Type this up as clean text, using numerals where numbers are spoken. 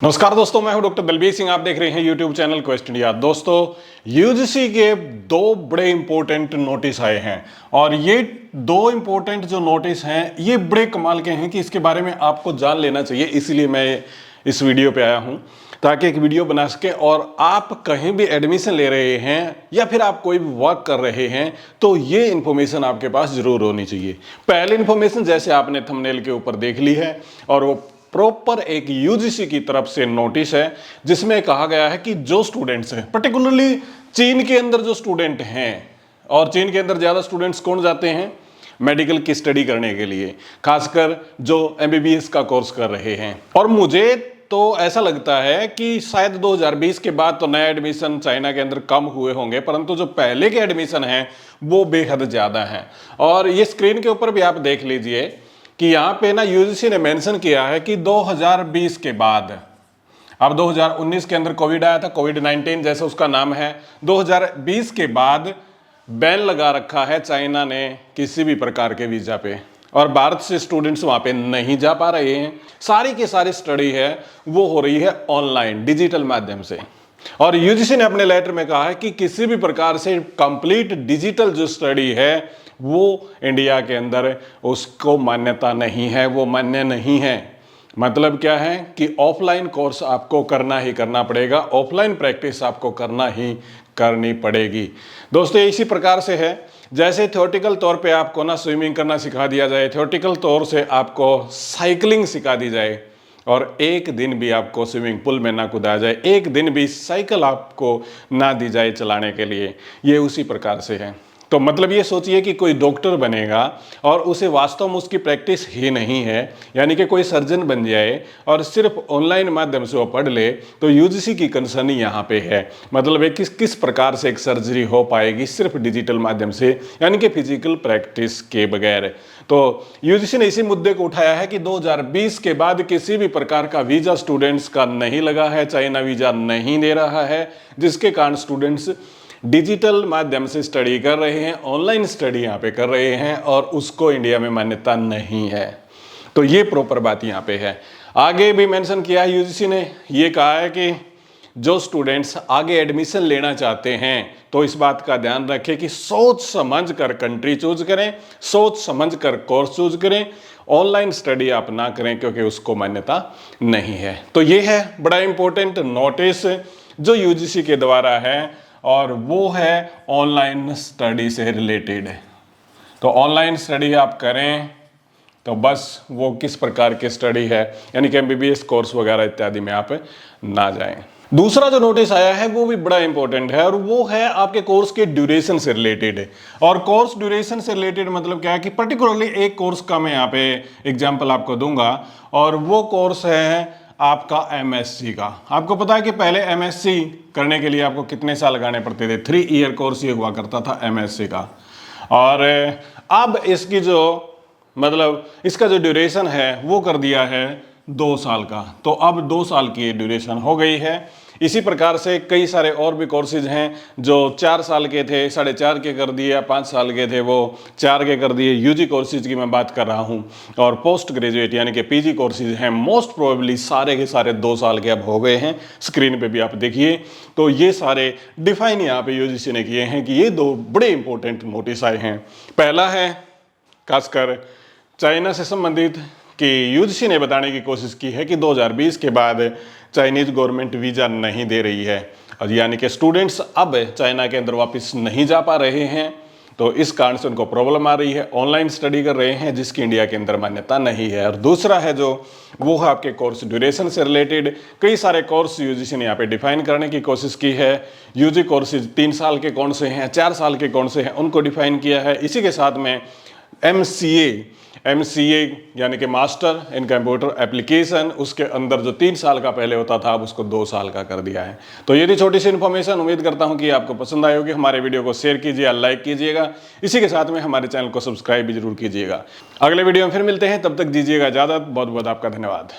नमस्कार दोस्तों, मैं हूं डॉक्टर दलबीर सिंह। आप देख रहे हैं यूट्यूब चैनल क्वेस्ट इंडिया। दोस्तों, यूजीसी के दो बड़े इंपॉर्टेंट नोटिस आए हैं और ये दो इंपॉर्टेंट जो नोटिस हैं ये बड़े कमाल के हैं कि इसके बारे में आपको जान लेना चाहिए। इसलिए मैं इस वीडियो पे आया हूं ताकि एक वीडियो बना सके और आप कहीं भी एडमिशन ले रहे हैं या फिर आप कोई भी वर्क कर रहे हैं तो ये इन्फॉर्मेशन आपके पास जरूर होनी चाहिए। पहली इन्फॉर्मेशन जैसे आपने थंबनेल के ऊपर देख ली है और वो प्रॉपर एक यूजीसी की तरफ से नोटिस है जिसमें कहा गया है कि जो स्टूडेंट्स हैं, पर्टिकुलरली चीन के अंदर जो स्टूडेंट हैं, और चीन के अंदर ज़्यादा स्टूडेंट्स कौन जाते हैं मेडिकल की स्टडी करने के लिए, खासकर जो एमबीबीएस का कोर्स कर रहे हैं। और मुझे तो ऐसा लगता है कि शायद 2020 के बाद तो नए एडमिशन चाइना के अंदर कम हुए होंगे, परंतु जो पहले के एडमिशन हैं वो बेहद ज़्यादा हैं। और ये स्क्रीन के ऊपर भी आप देख लीजिए कि यहाँ पे ना यूजीसी ने मेंशन किया है कि 2020 के बाद, अब 2019 के अंदर कोविड आया था, कोविड-19 जैसे उसका नाम है, 2020 के बाद बैन लगा रखा है चाइना ने किसी भी प्रकार के वीज़ा पे, और भारत से स्टूडेंट्स वहाँ पे नहीं जा पा रहे हैं। सारी की सारी स्टडी है वो हो रही है ऑनलाइन डिजिटल माध्यम से। और यूजीसी ने अपने लेटर में कहा है कि किसी भी प्रकार से कंप्लीट डिजिटल जो स्टडी है वो इंडिया के अंदर उसको मान्यता नहीं है, वो मान्य नहीं है। मतलब क्या है कि ऑफलाइन कोर्स आपको करना ही करना पड़ेगा, ऑफलाइन प्रैक्टिस आपको करना ही करनी पड़ेगी। दोस्तों, इसी प्रकार से है जैसे थ्योरेटिकल तौर पे आपको ना स्विमिंग करना सिखा दिया जाए, थ्योरेटिकल तौर से आपको साइकिलिंग सिखा दी जाए और एक दिन भी आपको स्विमिंग पूल में ना कूदा जाए, एक दिन भी साइकिल आपको ना दी जाए चलाने के लिए, ये उसी प्रकार से है। तो मतलब ये सोचिए कि कोई डॉक्टर बनेगा और उसे वास्तव में उसकी प्रैक्टिस ही नहीं है, यानी कि कोई सर्जन बन जाए और सिर्फ ऑनलाइन माध्यम से वो पढ़ ले, तो यूजीसी की कंसर्न यहाँ पे है। मतलब है किस प्रकार से एक सर्जरी हो पाएगी सिर्फ डिजिटल माध्यम से, यानी कि फिजिकल प्रैक्टिस के बगैर। तो यूजीसी ने इसी मुद्दे को उठाया है कि 2020 के बाद किसी भी प्रकार का वीज़ा स्टूडेंट्स का नहीं लगा है, चाइना वीज़ा नहीं दे रहा है, जिसके कारण स्टूडेंट्स डिजिटल माध्यम से स्टडी कर रहे हैं, ऑनलाइन स्टडी यहाँ पे कर रहे हैं और उसको इंडिया में मान्यता नहीं है। तो ये प्रॉपर बात यहाँ पे है। आगे भी मेंशन किया है यूजीसी ने, ये कहा है कि जो स्टूडेंट्स आगे एडमिशन लेना चाहते हैं तो इस बात का ध्यान रखें कि सोच समझ कर कंट्री चूज करें, सोच समझ कर कोर्स चूज करें, ऑनलाइन स्टडी आप ना करें क्योंकि उसको मान्यता नहीं है। तो ये है बड़ा इंपॉर्टेंट नोटिस जो यूजीसी के द्वारा है और वो है ऑनलाइन स्टडी से रिलेटेड है। तो ऑनलाइन स्टडी आप करें तो बस वो किस प्रकार की स्टडी है, यानी कि एमबीबीएस कोर्स वगैरह इत्यादि में आप ना जाएं। दूसरा जो नोटिस आया है वो भी बड़ा इंपॉर्टेंट है और वो है आपके कोर्स के ड्यूरेशन से रिलेटेड है। और कोर्स ड्यूरेशन से रिलेटेड मतलब क्या है कि पर्टिकुलरली एक कोर्स का मैं यहाँ पे एग्जाम्पल आपको दूंगा और वो कोर्स है आपका एमएससी का। आपको पता है कि पहले एमएससी करने के लिए आपको कितने साल लगाने पड़ते थे, 3 ईयर कोर्स ये हुआ करता था एमएससी का। और अब इसकी जो मतलब इसका जो ड्यूरेशन है वो कर दिया है 2 साल का। तो अब 2 साल की ड्यूरेशन हो गई है। इसी प्रकार से कई सारे और भी कोर्सेज हैं जो 4 साल के थे 4.5 के कर दिए, 5 साल के थे वो 4 के कर दिए। यूजी कोर्सेज की मैं बात कर रहा हूं और पोस्ट ग्रेजुएट यानी कि पीजी कोर्सेज हैं, मोस्ट प्रोबेबली सारे के सारे 2 साल के अब हो गए हैं। स्क्रीन पे भी आप देखिए तो ये सारे डिफाइन यहाँ पे यूजीसी ने किए हैं कि ये 2 बड़े इंपॉर्टेंट नोटिस आए हैं। पहला है खासकर चाइना से संबंधित कि यूजीसी ने बताने की कोशिश की है कि 2020 के बाद चाइनीज गवर्नमेंट वीज़ा नहीं दे रही है और यानी कि स्टूडेंट्स अब चाइना के अंदर वापस नहीं जा पा रहे हैं, तो इस कारण से उनको प्रॉब्लम आ रही है, ऑनलाइन स्टडी कर रहे हैं जिसकी इंडिया के अंदर मान्यता नहीं है। और दूसरा है जो वो है आपके कोर्स ड्यूरेशन से रिलेटेड। कई सारे कोर्स यूजीसी ने यहाँ पे डिफाइन करने की कोशिश की है। यूजी कोर्सेज 3 साल के कौन से हैं, 4 साल के कौन से हैं, उनको डिफाइन किया है। इसी के साथ में एमसीए यानी कि मास्टर इन कंप्यूटर एप्लीकेशन, उसके अंदर जो 3 साल का पहले होता था अब उसको 2 साल का कर दिया है। तो ये थी छोटी सी इन्फॉर्मेशन। उम्मीद करता हूं कि आपको पसंद आई होगी। हमारे वीडियो को शेयर कीजिए, लाइक कीजिएगा, इसी के साथ में हमारे चैनल को सब्सक्राइब भी जरूर कीजिएगा। अगले वीडियो में फिर मिलते हैं, तब तक दीजिएगा इजाजत। बहुत बहुत आपका धन्यवाद।